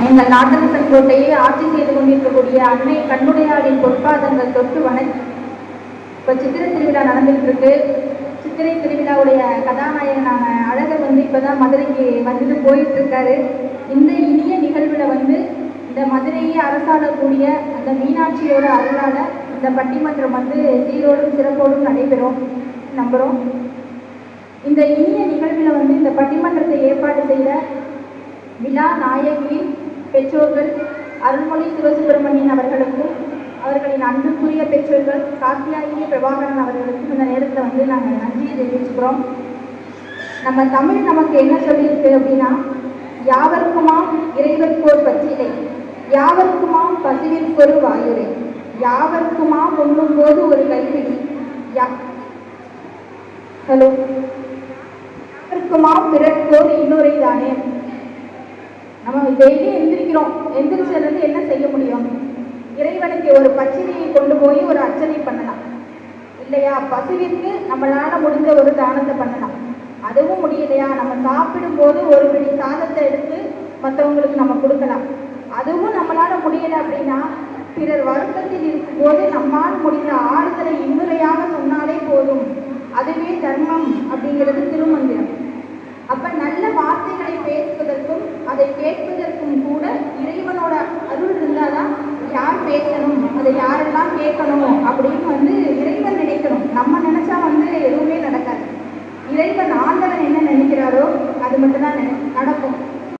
எங்கள் நாட்டரசன் கோட்டையை ஆட்சி செய்து கொண்டிருக்கக்கூடிய அன்னை கண்ணுடையாளின் பொற்பாதங்கள் தொட்டு வணங்கி இப்போ சித்திரை திருவிழா நடந்துட்டு இருக்கு. சித்திரை திருவிழாவுடைய கதாநாயகனான அழகர் இப்போதான் மதுரைக்கு வந்துட்டு போயிட்டு இருக்காரு. இந்த இனிய நிகழ்வில் இந்த மதுரையை அரசாளக்கூடிய அந்த மீனாட்சியோட அருளால இந்த பட்டிமன்றம் சீரோடும் சிறப்போடும் நடைபெறும் நம்புகிறோம். இந்த இனிய நிகழ்வில் இந்த பட்டிமன்றத்தை ஏற்பாடு செய்த விழா நாயகியின் பெற்றோர்கள் அருள்மொழி சிவசுப்பிரமணியன் அவர்களுக்கும் அவர்களின் அன்புக்குரிய பெற்றோர்கள் காத்தியாயினி பிரபாகரன் அவர்களுக்கும் இந்த நேரத்தில் நாங்கள் நன்றியை தெரிவிச்சுக்கிறோம். நம்ம தமிழ் நமக்கு என்ன சொல்லியிருக்கு அப்படின்னா, யாவருக்குமாம் இறைவர்க்கோர் பச்சிலை, யாவருக்குமாம் பசுவிற்கொரு வாயுரை, யாவருக்குமாம் உண்ணும் போது ஒரு கைப்பிடி, யாவருக்குமாம் பிறர்க்கோர் இன்னொரை தானே. நம்ம டெய்லி எந்திரிக்கிறோம், எந்திரிச்சதுலேருந்து என்ன செய்ய முடியும்? இறைவனுக்கு ஒரு பச்சிலையை கொண்டு போய் ஒரு அர்ச்சனை பண்ணலாம் இல்லையா? பசுவிற்கு நம்மளால முடிஞ்ச ஒரு தானத்தை பண்ணலாம். அதுவும் முடியலையா, நம்ம சாப்பிடும்போது ஒரு பிடி சாதத்தை எடுத்து மற்றவங்களுக்கு நம்ம கொடுக்கலாம். அதுவும் நம்மளால முடியலை அப்படின்னா, பிறர் வருத்தத்தில் இருக்கும்போது நம்மால் முடிந்த 6